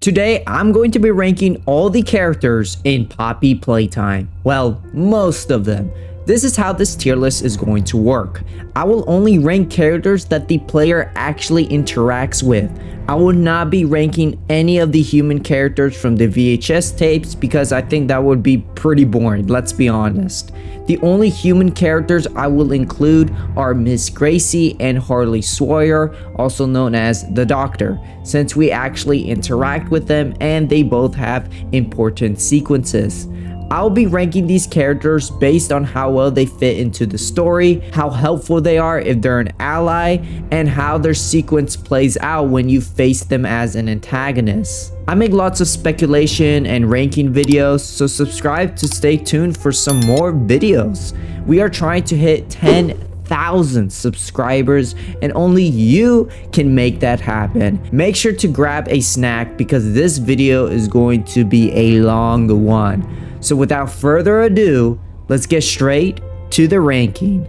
Today, I'm going to be ranking all the characters in Poppy Playtime. Well, most of them. This is how this tier list is going to work. I will only rank characters that the player actually interacts with. I will not be ranking any of the human characters from the VHS tapes because I think that would be pretty boring, let's be honest. The only human characters I will include are Miss Gracie and Harley Sawyer, also known as the Doctor, since we actually interact with them and they both have important sequences. I'll be ranking these characters based on how well they fit into the story, how helpful they are if they're an ally, and how their sequence plays out when you face them as an antagonist. I make lots of speculation and ranking videos, so subscribe to stay tuned for some more videos. We are trying to hit 10,000 subscribers and only you can make that happen. Make sure to grab a snack because this video is going to be a long one. So without further ado, let's get straight to the ranking.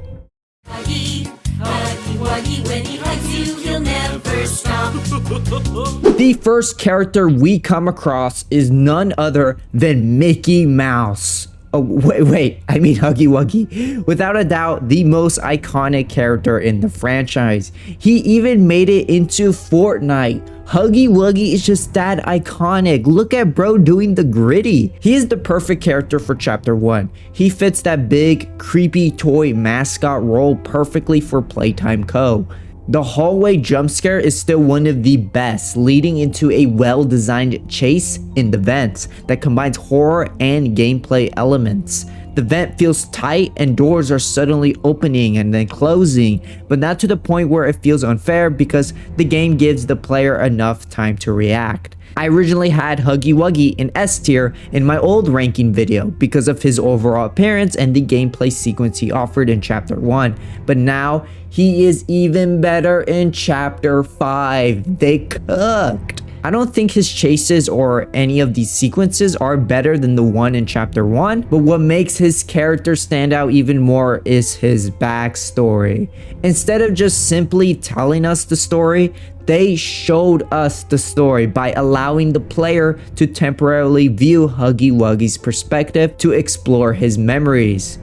Huggy, Huggy Wuggy, when he hugs you, he'll never stop. The first character we come across is none other than Mickey Mouse. Oh, wait, I mean Huggy Wuggy. Without a doubt, the most iconic character in the franchise. He even made it into Fortnite. Huggy Wuggy is just that iconic. Look at bro doing the gritty. He is the perfect character for chapter 1. He fits that big, creepy toy mascot role perfectly for Playtime Co. The hallway jump scare is still one of the best, leading into a well-designed chase in the vents that combines horror and gameplay elements. The vent feels tight and doors are suddenly opening and then closing, but not to the point where it feels unfair because the game gives the player enough time to react. I originally had Huggy Wuggy in S tier in my old ranking video because of his overall appearance and the gameplay sequence he offered in chapter 1, but now he is even better in chapter 5. They cooked. I don't think his chases or any of these sequences are better than the one in chapter 1, but what makes his character stand out even more is his backstory. Instead of just simply telling us the story, they showed us the story by allowing the player to temporarily view Huggy Wuggy's perspective to explore his memories.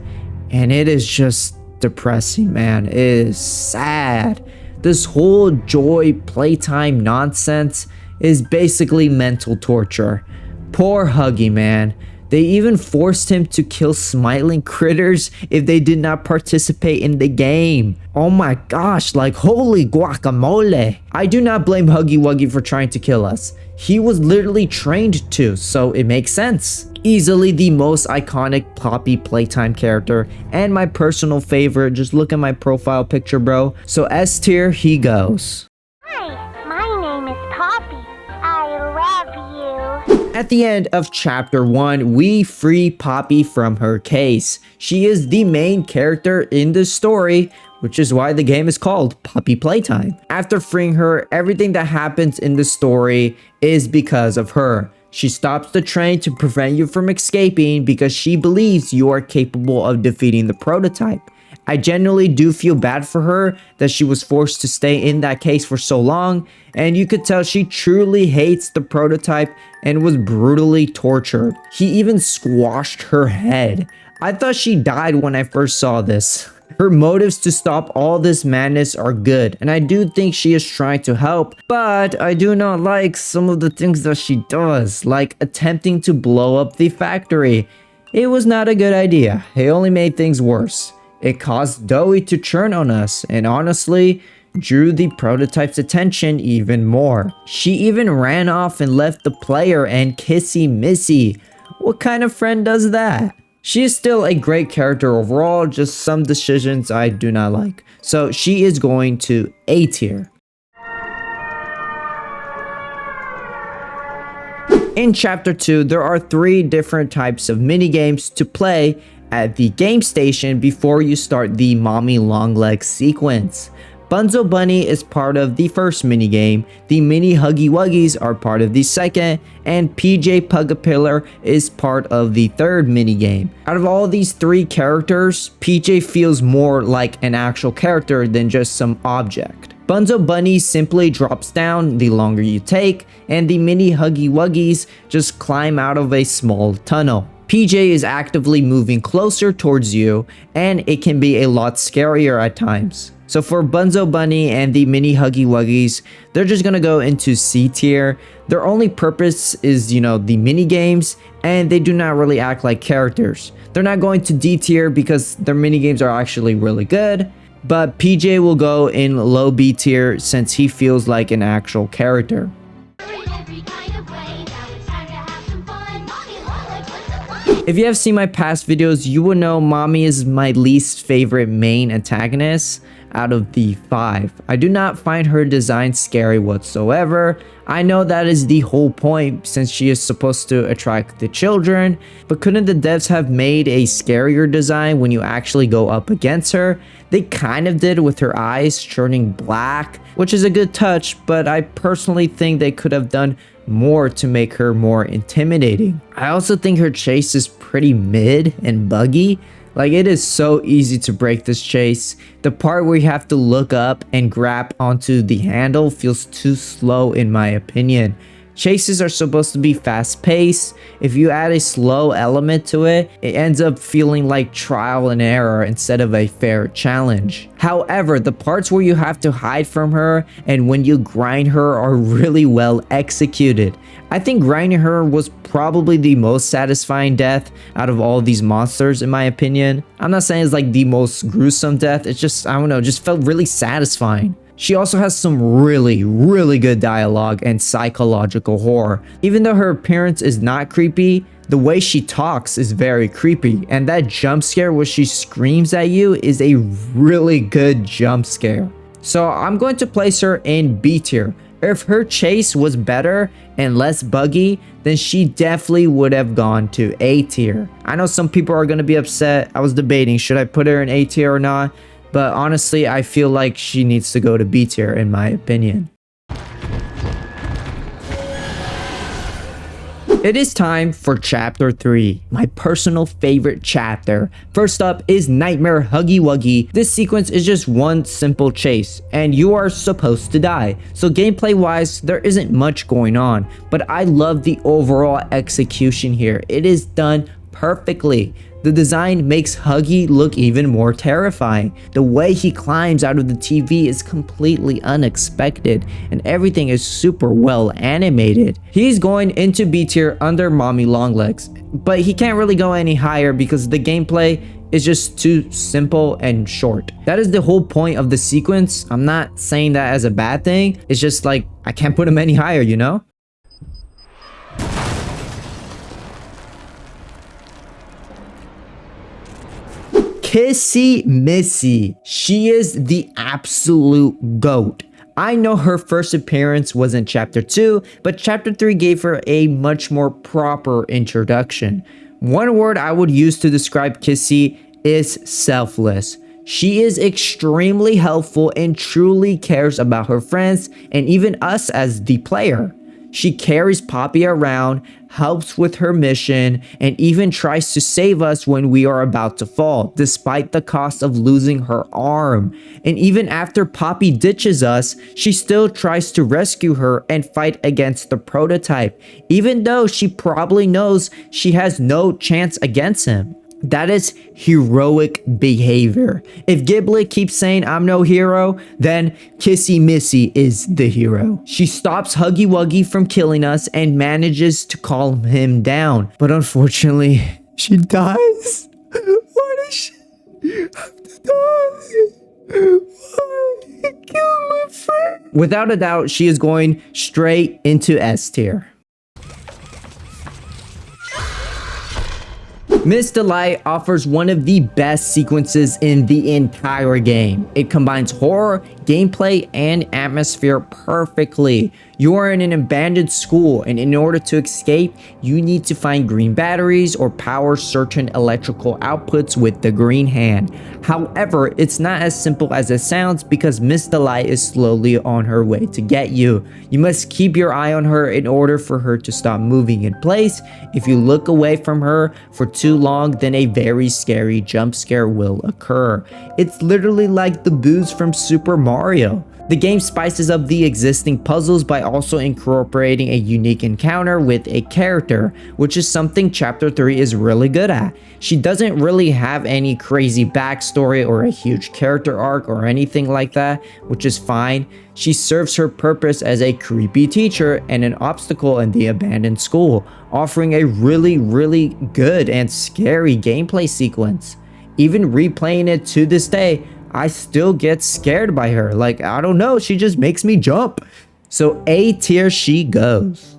And it is just depressing, man. It is sad. This whole joy playtime nonsense is basically mental torture. Poor Huggy, man. They even forced him to kill smiling critters if they did not participate in the game. Oh my gosh, like holy guacamole. I do not blame Huggy Wuggy for trying to kill us. He was literally trained to, so it makes sense. Easily the most iconic Poppy Playtime character and my personal favorite. Just look at my profile picture, bro. So S tier, he goes. Hi, my name is Poppy. I love you. At the end of chapter 1, we free Poppy from her case. She is the main character in the story, which is why the game is called Poppy Playtime. After freeing her, everything that happens in the story is because of her. She stops the train to prevent you from escaping because she believes you are capable of defeating the prototype. I genuinely do feel bad for her that she was forced to stay in that case for so long, and you could tell she truly hates the prototype and was brutally tortured. He even squashed her head. I thought she died when I first saw this. Her motives to stop all this madness are good, and I do think she is trying to help, but I do not like some of the things that she does, like attempting to blow up the factory. It was not a good idea. It only made things worse. It caused Doey to turn on us, and honestly, drew the prototype's attention even more. She even ran off and left the player and Kissy Missy. What kind of friend does that? She is still a great character overall, just some decisions I do not like. So she is going to A tier. In chapter 2, there are 3 different types of minigames to play at the game station before you start the Mommy Longlegs sequence. Bunzo Bunny is part of the first minigame, the mini Huggy Wuggies are part of the second, and PJ Pugapillar is part of the third minigame. Out of all these 3 characters, PJ feels more like an actual character than just some object. Bunzo Bunny simply drops down the longer you take, and the mini Huggy Wuggies just climb out of a small tunnel. PJ is actively moving closer towards you, and it can be a lot scarier at times. So for Bunzo Bunny and the mini Huggy Wuggies, they're just gonna go into C tier. Their only purpose is, the mini games, and they do not really act like characters. They're not going to D tier because their mini games are actually really good, but PJ will go in low B tier since he feels like an actual character. If you have seen my past videos, you will know Mommy is my least favorite main antagonist out of the 5. I do not find her design scary whatsoever. I know that is the whole point since she is supposed to attract the children, but couldn't the devs have made a scarier design when you actually go up against her? They kind of did with her eyes turning black, which is a good touch, but I personally think they could have done more to make her more intimidating. I also think her chase is pretty mid and buggy. Like, it is so easy to break this chase. The part where you have to look up and grab onto the handle feels too slow in my opinion. Chases are supposed to be fast paced. If you add a slow element to it, it ends up feeling like trial and error instead of a fair challenge. However, the parts where you have to hide from her and when you grind her are really well executed. I think grinding her was probably the most satisfying death out of all these monsters in my opinion. I'm not saying it's like the most gruesome death, it's just, I don't know, just felt really satisfying. She also has some really good dialogue and psychological horror. Even though her appearance is not creepy, the way she talks is very creepy, and that jump scare where she screams at you is a really good jump scare. So I'm going to place her in B tier. If her chase was better and less buggy, then she definitely would have gone to A tier. I know some people are going to be upset. I was debating, should I put her in A tier or not? But honestly, I feel like she needs to go to B tier in my opinion. It is time for chapter 3, my personal favorite chapter. First up is Nightmare Huggy Wuggy. This sequence is just one simple chase, and you are supposed to die. So gameplay wise, there isn't much going on, but I love the overall execution here. It is done perfectly. The design makes Huggy look even more terrifying. The way he climbs out of the TV is completely unexpected, and everything is super well animated. He's going into B tier under Mommy Longlegs, but he can't really go any higher because the gameplay is just too simple and short. That is the whole point of the sequence. I'm not saying that as a bad thing. It's just like, I can't put him any higher, you know? Kissy Missy. She is the absolute GOAT. I know her first appearance was in chapter 2, but chapter 3 gave her a much more proper introduction. One word I would use to describe Kissy is selfless. She is extremely helpful and truly cares about her friends and even us as the player. She carries Poppy around, helps with her mission, and even tries to save us when we are about to fall, despite the cost of losing her arm. And even after Poppy ditches us, she still tries to rescue her and fight against the prototype, even though she probably knows she has no chance against him. That is heroic behavior. If Giblet keeps saying I'm no hero, then Kissy Missy is the hero. She stops Huggy Wuggy from killing us and manages to calm him down. But unfortunately, she dies. Why does she have to die? Why kill my friend? Without a doubt, she is going straight into S tier. Miss Delight offers one of the best sequences in the entire game. It combines horror, gameplay, and atmosphere perfectly. You are in an abandoned school, and in order to escape, you need to find green batteries or power certain electrical outputs with the green hand. However, it's not as simple as it sounds because Miss Delight is slowly on her way to get you. You must keep your eye on her in order for her to stop moving in place. If you look away from her for too long, then a very scary jump scare will occur. It's literally like the boos from Super Mario. The game spices up the existing puzzles by also incorporating a unique encounter with a character, which is something Chapter 3 is really good at. She doesn't really have any crazy backstory or a huge character arc or anything like that, which is fine. She serves her purpose as a creepy teacher and an obstacle in the abandoned school, offering a really good and scary gameplay sequence. Even replaying it to this day, I still get scared by her. Like, I don't know, she just makes me jump. So A tier she goes.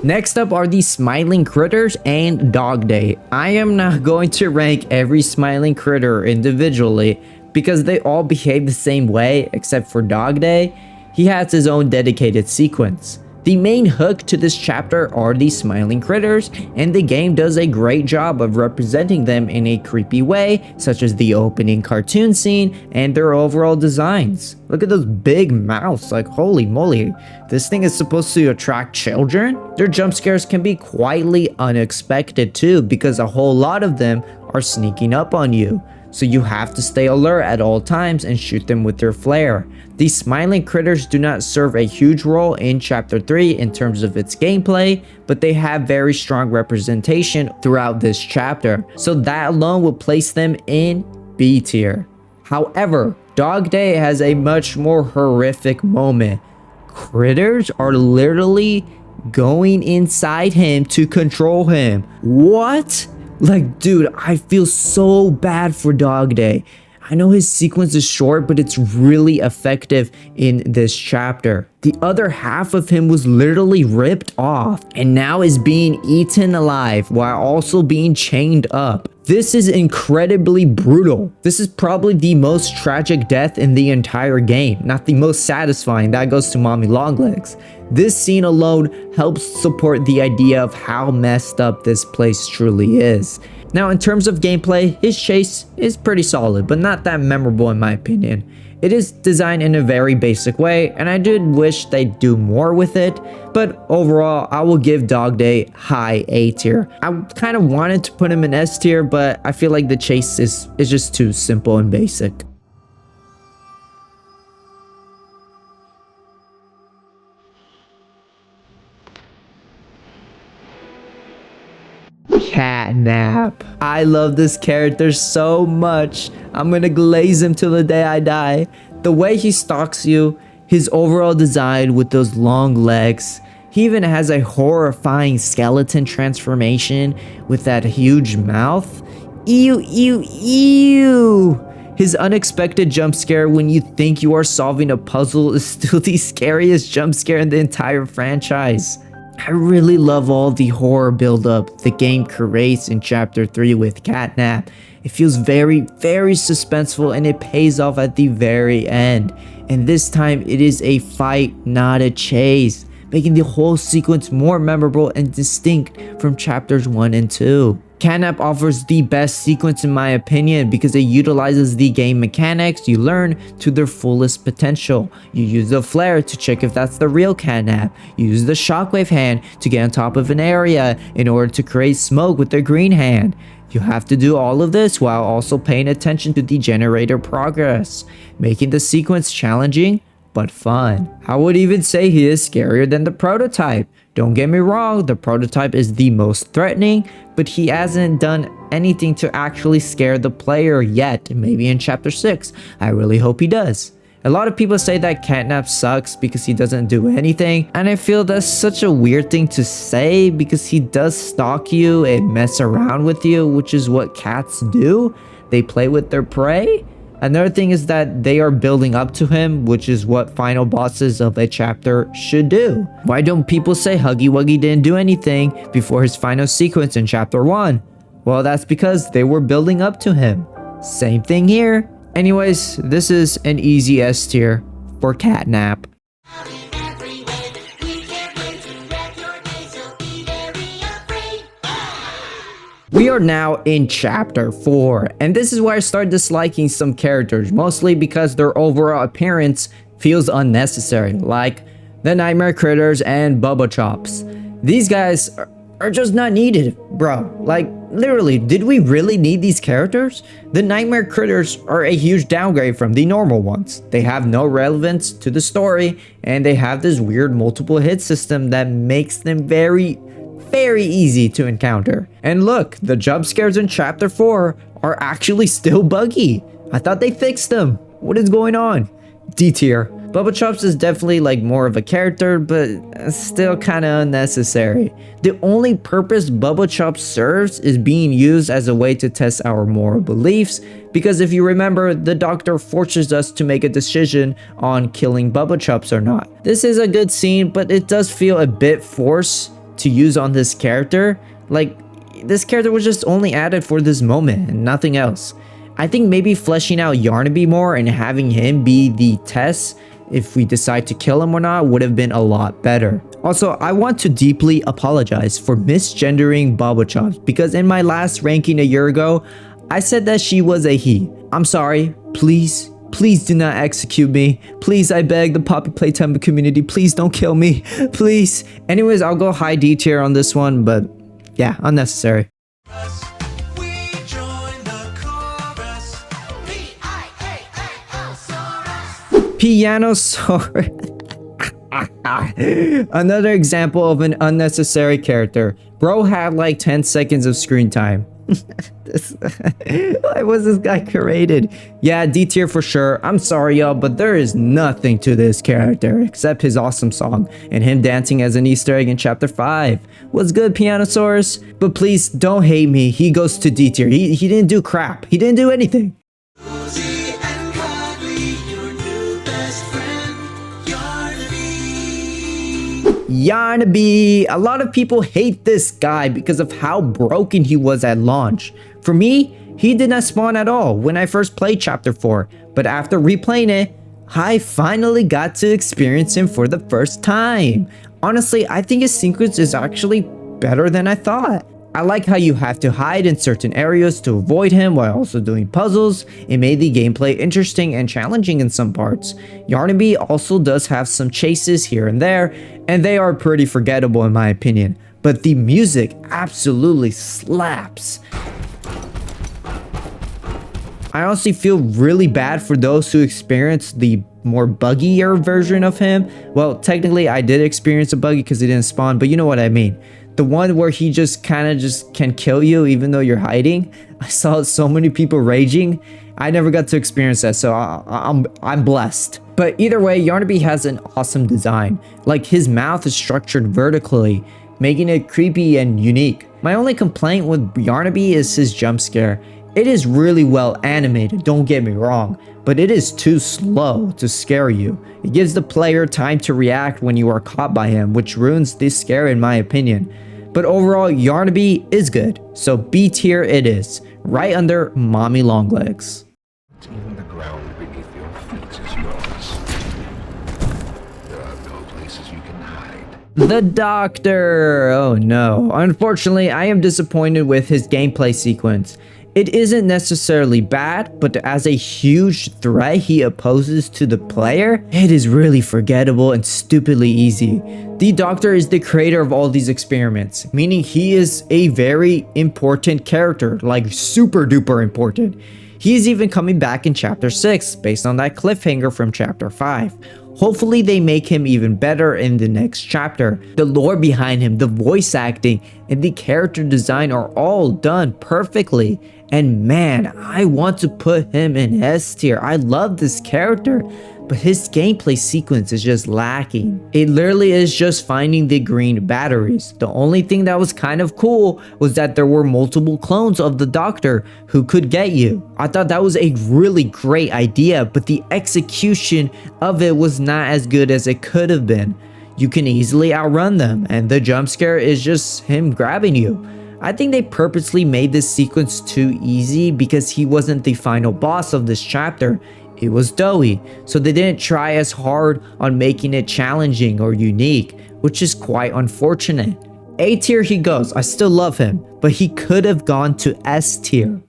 Next up are the Smiling Critters and Dogday. I am not going to rank every smiling critter individually because they all behave the same way except for Dogday. He has his own dedicated sequence. The main hook to this chapter are the smiling critters, and the game does a great job of representing them in a creepy way, such as the opening cartoon scene and their overall designs. Look at those big mouths, like holy moly, this thing is supposed to attract children? Their jump scares can be quietly unexpected too, because a whole lot of them are sneaking up on you. So you have to stay alert at all times and shoot them with your flare. These smiling critters do not serve a huge role in Chapter 3 in terms of its gameplay, but they have very strong representation throughout this chapter, so that alone will place them in B tier. However, Dogday has a much more horrific moment. Critters are literally going inside him to control him. What? Like, dude, I feel so bad for Dogday. I know his sequence is short, but it's really effective in this chapter. The other half of him was literally ripped off and now is being eaten alive while also being chained up. This is incredibly brutal. This is probably the most tragic death in the entire game, not the most satisfying. That goes to Mommy Longlegs. This scene alone helps support the idea of how messed up this place truly is. Now, in terms of gameplay, his chase is pretty solid, but not that memorable in my opinion. It is designed in a very basic way, and I did wish they'd do more with it, but overall, I will give Dogday high A tier. I kind of wanted to put him in S tier, but I feel like the chase is just too simple and basic. CatNap. I love this character so much. I'm gonna glaze him till the day I die. The way he stalks you, his overall design with those long legs. He even has a horrifying skeleton transformation with that huge mouth. Ew, ew, ew. His unexpected jump scare when you think you are solving a puzzle is still the scariest jump scare in the entire franchise. I really love all the horror buildup the game creates in Chapter 3 with CatNap. It feels very suspenseful and it pays off at the very end. And this time it is a fight, not a chase, making the whole sequence more memorable and distinct from Chapters 1 and 2. CatNap offers the best sequence in my opinion because it utilizes the game mechanics you learn to their fullest potential. You use the flare to check if that's the real CatNap. You use the shockwave hand to get on top of an area in order to create smoke with the green hand. You have to do all of this while also paying attention to the generator progress, making the sequence challenging but fun. I would even say he is scarier than the prototype. Don't get me wrong, the prototype is the most threatening, but he hasn't done anything to actually scare the player yet. Maybe in Chapter 6. I really hope he does. A lot of people say that CatNap sucks because he doesn't do anything, and I feel that's such a weird thing to say because he does stalk you and mess around with you, which is what cats do. They play with their prey. Another thing is that they are building up to him, which is what final bosses of a chapter should do. Why don't people say Huggy Wuggy didn't do anything before his final sequence in Chapter 1? Well, that's because they were building up to him. Same thing here. Anyways, this is an easy S tier for CatNap. We are now in Chapter 4, and this is where I start disliking some characters, mostly because their overall appearance feels unnecessary, like the Nightmare Critters and Bubba Chops. These guys are just not needed, bro. Like, literally, did we really need these characters? The nightmare critters are a huge downgrade from the normal ones. They have no relevance to the story, and they have this weird multiple hit system that makes them very easy to encounter. And look, the jump scares in chapter 4 are actually still buggy. I thought they fixed them. What is going on? D tier. Bubba Chops is definitely like more of a character, but still kind of unnecessary. The only purpose Bubba Chops serves is being used as a way to test our moral beliefs, because if you remember, the doctor forces us to make a decision on killing Bubba Chops or not. This is a good scene, but it does feel a bit forced to use on this character. Like, this character was just only added for this moment and nothing else. I think maybe fleshing out Yarnaby more and having him be the test if we decide to kill him or not would have been a lot better. Also, I want to deeply apologize for misgendering Bubba Chops, because in my last ranking a year ago, I said that she was a he. I'm sorry. Please do not execute me. Please, I beg the Poppy Playtime community, please don't kill me. Please. Anyways, I'll go high D tier on this one, but yeah, unnecessary. Pianosarus. Another example of an unnecessary character. Bro had like 10 seconds of screen time. Why was this guy created? Yeah, D tier for sure. I'm sorry y'all, but there is nothing to this character except his awesome song and him dancing as an Easter egg in chapter 5. What's good, Pianosaurus? But please don't hate me. He goes to D tier. He didn't do crap. He didn't do anything. Yarnaby. A lot of people hate this guy because of how broken he was at launch. For me, he did not spawn at all when I first played chapter 4, but after replaying it, I finally got to experience him for the first time. Honestly, I think his sequence is actually better than I thought. I like how you have to hide in certain areas to avoid him while also doing puzzles. It made the gameplay interesting and challenging in some parts. Yarnaby also does have some chases here and there, and they are pretty forgettable in my opinion. But the music absolutely slaps. I honestly feel really bad for those who experienced the more buggier version of him. Well, technically I did experience a buggy because he didn't spawn, but you know what I mean. The one where he just kind of just can kill you even though you're hiding. I saw so many people raging. I never got to experience that, so I'm blessed. But either way, Yarnaby has an awesome design. Like, his mouth is structured vertically, making it creepy and unique. My only complaint with Yarnaby is his jump scare. It is really well animated, don't get me wrong, but it is too slow to scare you. It gives the player time to react when you are caught by him, which ruins this scare in my opinion. But overall, Yarnaby is good, so B tier it is, right under Mommy Longlegs. Even the ground beneath your feet is yours. There are no places you can hide. The Doctor! Oh no. Unfortunately, I am disappointed with his gameplay sequence. It isn't necessarily bad, but as a huge threat he opposes to the player, it is really forgettable and stupidly easy. The Doctor is the creator of all these experiments, meaning he is a very important character, like super duper important. He is even coming back in chapter 6 based on that cliffhanger from chapter 5. Hopefully they make him even better in the next chapter. The lore behind him, the voice acting, and the character design are all done perfectly. And man, I want to put him in S tier. I love this character, but his gameplay sequence is just lacking. It literally is just finding the green batteries. The only thing that was kind of cool was that there were multiple clones of the Doctor who could get you. I thought that was a really great idea, but the execution of it was not as good as it could have been. You can easily outrun them, and the jump scare is just him grabbing you. I think they purposely made this sequence too easy because he wasn't the final boss of this chapter. It was Doey, so they didn't try as hard on making it challenging or unique, which is quite unfortunate. A tier he goes, I still love him, but he could have gone to S tier.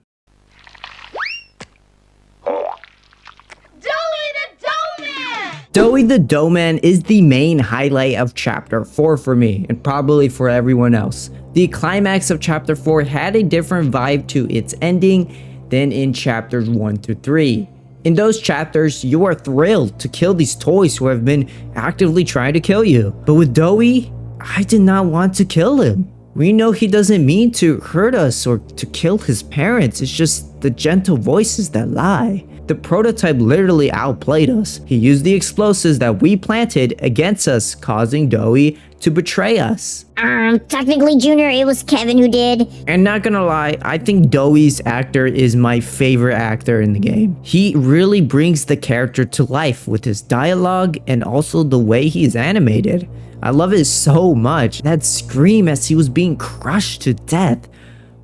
Doey the Dough Man is the main highlight of chapter 4 for me, and probably for everyone else. The climax of chapter 4 had a different vibe to its ending than in chapters 1 to 3. In those chapters, you are thrilled to kill these toys who have been actively trying to kill you. But with Doey, I did not want to kill him. We know he doesn't mean to hurt us or to kill his parents, it's just the gentle voices that lie. The prototype literally outplayed us. He used the explosives that we planted against us, causing Doey to betray us. Technically, Junior, it was Kevin who did. And not gonna lie, I think Doey's actor is my favorite actor in the game. He really brings the character to life with his dialogue and also the way he's animated. I love it so much. That scream as he was being crushed to death.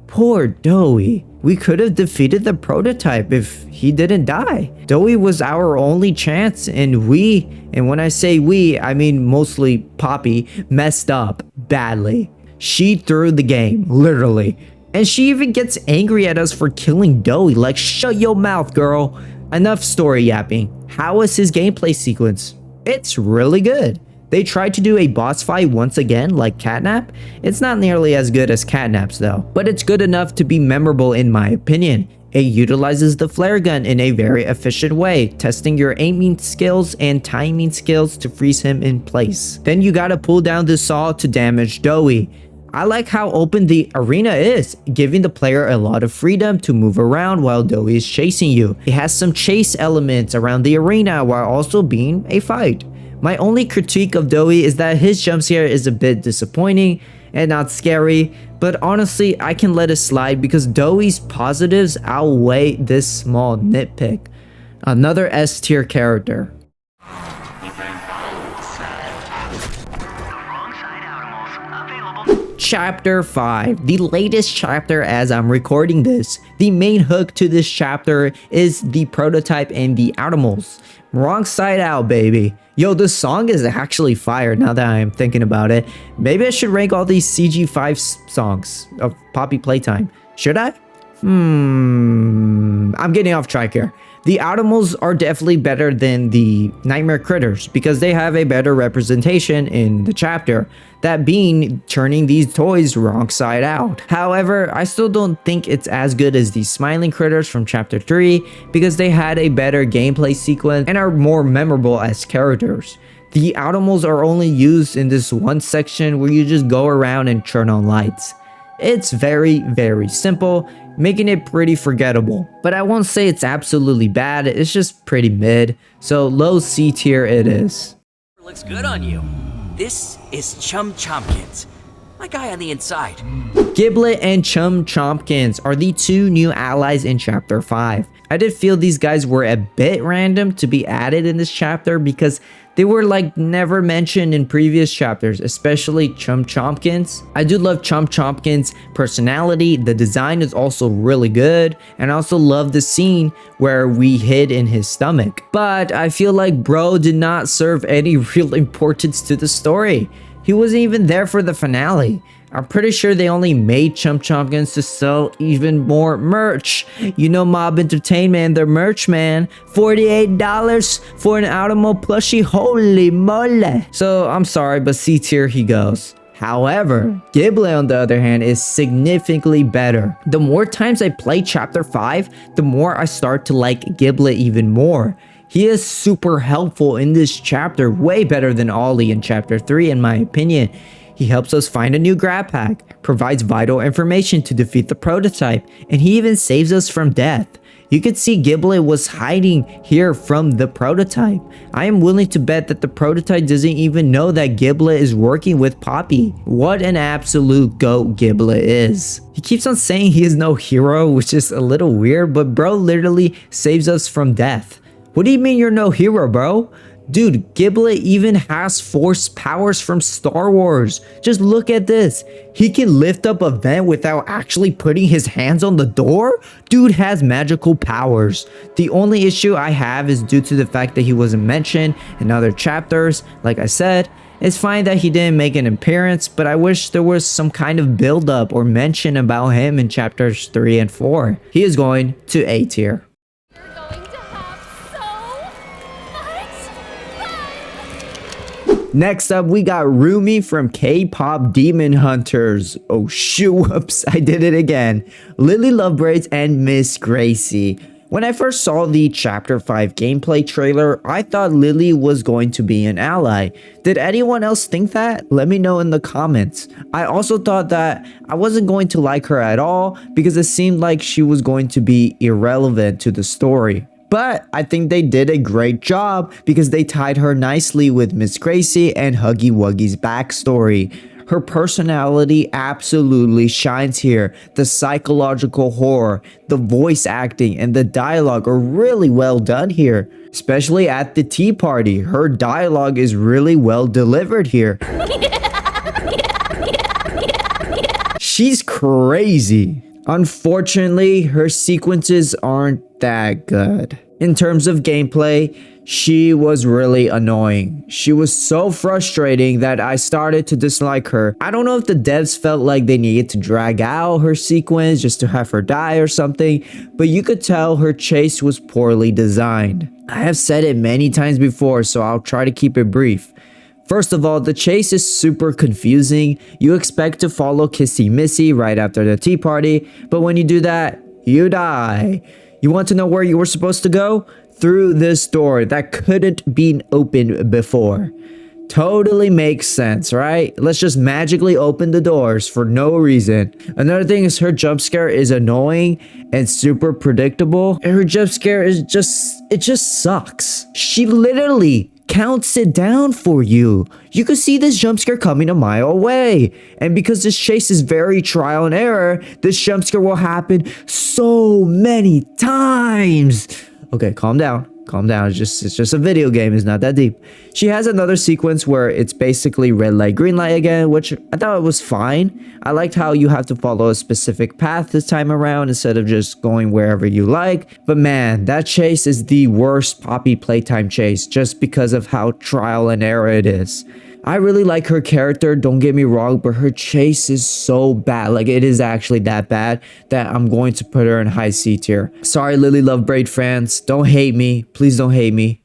Poor Doey. We could have defeated the prototype if he didn't die. Doey was our only chance, and we, and when I say we, I mean mostly Poppy, messed up badly. She threw the game, literally. And she even gets angry at us for killing Doey, like, shut your mouth, girl. Enough story yapping. How was his gameplay sequence? It's really good. They tried to do a boss fight once again like CatNap. It's not nearly as good as CatNap's though, but it's good enough to be memorable in my opinion. It utilizes the flare gun in a very efficient way, testing your aiming skills and timing skills to freeze him in place. Then you gotta pull down the saw to damage Doey. I like how open the arena is, giving the player a lot of freedom to move around while Doey is chasing you. It has some chase elements around the arena while also being a fight. My only critique of Doey is that his jump scare is a bit disappointing and not scary, but honestly I can let it slide because Doey's positives outweigh this small nitpick. Another S tier character. Chapter 5, the latest chapter as I'm recording this. The main hook to this chapter is the prototype and the Outimals. Wrong side out, baby. Yo, this song is actually fire now that I'm thinking about it. Maybe I should rank all these CG5 songs of Poppy Playtime. Should I? I'm getting off track here. The Outimals are definitely better than the Nightmare Critters because they have a better representation in the chapter, that being turning these toys wrong side out. However, I still don't think it's as good as the Smiling Critters from chapter 3 because they had a better gameplay sequence and are more memorable as characters. The Outimals are only used in this one section where you just go around and turn on lights. It's very, very simple, making it pretty forgettable. But I won't say it's absolutely bad, it's just pretty mid. So low C tier it is. Looks good on you. This is Chum Chompkins, my guy on the inside. Giblet and Chum Chompkins are the two new allies in chapter 5. I did feel these guys were a bit random to be added in this chapter because they were like never mentioned in previous chapters, especially Chum Chompkins. I do love Chum Chompkins' personality. The design is also really good, and I also love the scene where we hid in his stomach. But I feel like bro did not serve any real importance to the story. He wasn't even there for the finale. I'm pretty sure they only made Chum Chompkins to sell even more merch. You know Mob Entertainment, their merch, man. $48 for an Outimals plushie, holy moly. So I'm sorry, but C tier he goes. However, Giblet on the other hand is significantly better. The more times I play chapter 5, the more I start to like Giblet even more. He is super helpful in this chapter, way better than Ollie in chapter 3 in my opinion. He helps us find a new grab pack, provides vital information to defeat the prototype, and he even saves us from death. You could see Giblet was hiding here from the prototype. I am willing to bet that the prototype doesn't even know that Giblet is working with Poppy. What an absolute goat Giblet is. He keeps on saying he is no hero, which is a little weird, but bro literally saves us from death. What do you mean you're no hero, bro? Dude, Giblet even has force powers from Star Wars. Just look at this. He can lift up a vent without actually putting his hands on the door? Dude has magical powers. The only issue I have is due to the fact that he wasn't mentioned in other chapters. Like I said, it's fine that he didn't make an appearance, but I wish there was some kind of build up or mention about him in chapters 3 and 4. He is going to A tier. You're going to have so much fun! Next up, we got Rumi from K-Pop Demon Hunters. Oh shoot, whoops, I did it again. Lilly Ms and Miss Gracie. When I first saw the Chapter 5 gameplay trailer, I thought Lilly was going to be an ally. Did anyone else think that? Let me know in the comments. I also thought that I wasn't going to like her at all because it seemed like she was going to be irrelevant to the story. But I think they did a great job because they tied her nicely with Miss Gracie and Huggy Wuggy's backstory. Her personality absolutely shines here. The psychological horror, the voice acting, and the dialogue are really well done here. Especially at the tea party, her dialogue is really well delivered here. She's crazy. Unfortunately, her sequences aren't that good. In terms of gameplay, she was really annoying. She was so frustrating that I started to dislike her. I don't know if the devs felt like they needed to drag out her sequence just to have her die or something, but you could tell her chase was poorly designed. I have said it many times before, so I'll try to keep it brief. First of all, the chase is super confusing. You expect to follow Kissy Missy right after the tea party, but when you do that, you die. You want to know where you were supposed to go? Through this door that couldn't be opened before. Totally makes sense, right? Let's just magically open the doors for no reason. Another thing is her jump scare is annoying and super predictable. And her jump scare is it just sucks. She literally counts it down for you. You could see this jump scare coming a mile away. And because this chase is very trial and error, this jump scare will happen so many times. Okay, calm down. Calm down. It's just a video game. It's not that deep. She has another sequence where it's basically red light, green light again, which I thought was fine. I liked how you have to follow a specific path this time around instead of just going wherever you like. But man, that chase is the worst Poppy Playtime chase just because of how trial and error it is. I really like her character, don't get me wrong, but her chase is so bad. Like, it is actually that bad that I'm going to put her in high C tier. Sorry, Lilly Ms fans. Don't hate me. Please don't hate me.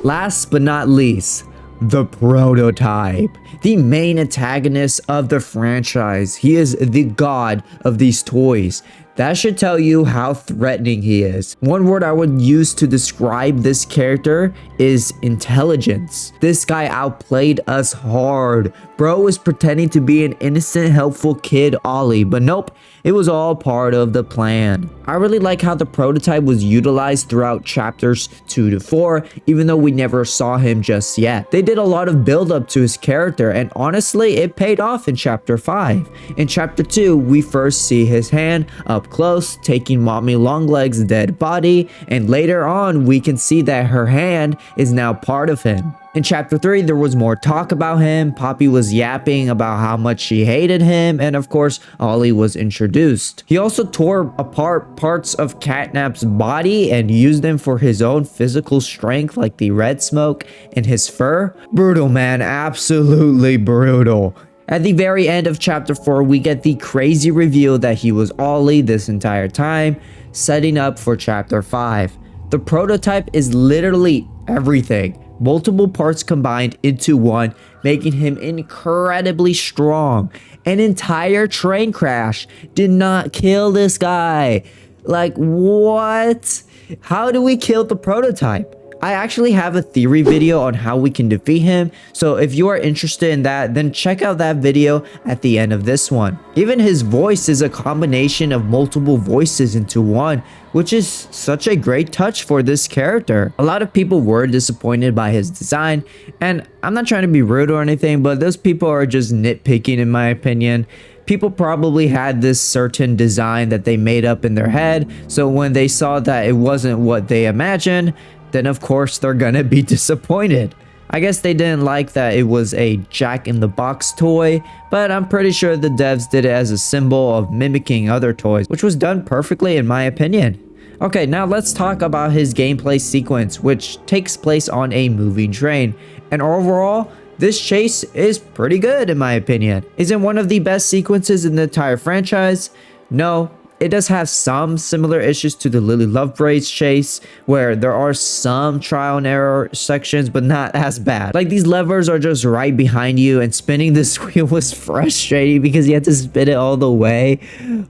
Last but not least, the prototype. The main antagonist of the franchise. He is the god of these toys. That should tell you how threatening he is. One word I would use to describe this character is intelligence. This guy outplayed us hard. Bro was pretending to be an innocent, helpful kid, Ollie, but nope, it was all part of the plan. I really like how the prototype was utilized throughout chapters 2 to 4, even though we never saw him just yet. They did a lot of build up to his character, and honestly, it paid off in chapter 5. In chapter 2, we first see his hand up close, taking Mommy Longleg's dead body, and later on, we can see that her hand is now part of him. In chapter 3, there was more talk about him. Poppy was yapping about how much she hated him, and of course, Ollie was introduced. He also tore apart parts of CatNap's body and used them for his own physical strength, like the red smoke and his fur. Brutal, man, absolutely brutal. At the very end of chapter 4, we get the crazy reveal that he was Ollie this entire time, setting up for chapter 5. The prototype is literally everything. Multiple parts combined into one, making him incredibly strong. An entire train crash did not kill this guy. Like, what? How do we kill the prototype? I actually have a theory video on how we can defeat him, so if you are interested in that, then check out that video at the end of this one. Even his voice is a combination of multiple voices into one, which is such a great touch for this character. A lot of people were disappointed by his design, and I'm not trying to be rude or anything, but those people are just nitpicking in my opinion. People probably had this certain design that they made up in their head, so when they saw that it wasn't what they imagined, then of course they're gonna be disappointed. I guess they didn't like that it was a Jack-in-the-Box toy, but I'm pretty sure the devs did it as a symbol of mimicking other toys, which was done perfectly in my opinion. Okay, now let's talk about his gameplay sequence, which takes place on a moving train. And overall, this chase is pretty good in my opinion. Is it one of the best sequences in the entire franchise? No, It does have some similar issues to the Lily Braids chase, where there are some trial and error sections, but not as bad. Like, these levers are just right behind you, and spinning this wheel was frustrating because you had to spin it all the way,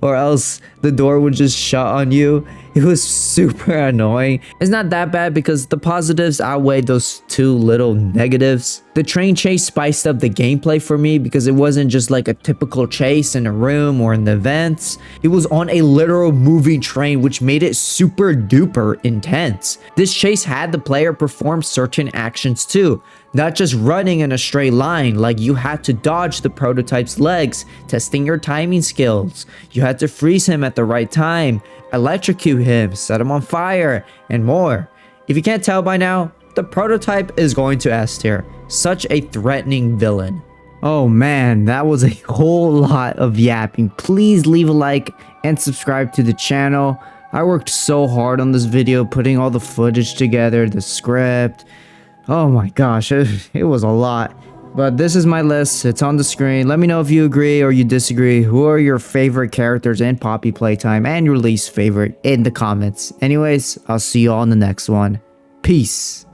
or else the door would just shut on you. It was super annoying. It's not that bad because the positives outweigh those two little negatives. The train chase spiced up the gameplay for me because it wasn't just like a typical chase in a room or in the events. It was on a literal moving train, which made it super duper intense. This chase had the player perform certain actions too, not just running in a straight line. Like, you had to dodge the prototype's legs, testing your timing skills. You had to freeze him at the right time, electrocute him, set him on fire, and more. If you can't tell by now, the prototype is going to S tier. Such a threatening villain. Oh man, that was a whole lot of yapping. Please leave a like and subscribe to the channel. I worked so hard on this video, putting all the footage together, the script. Oh my gosh, it was a lot. But this is my list. It's on the screen. Let me know if you agree or you disagree. Who are your favorite characters in Poppy Playtime and your least favorite in the comments. Anyways, I'll see you all in the next one. Peace.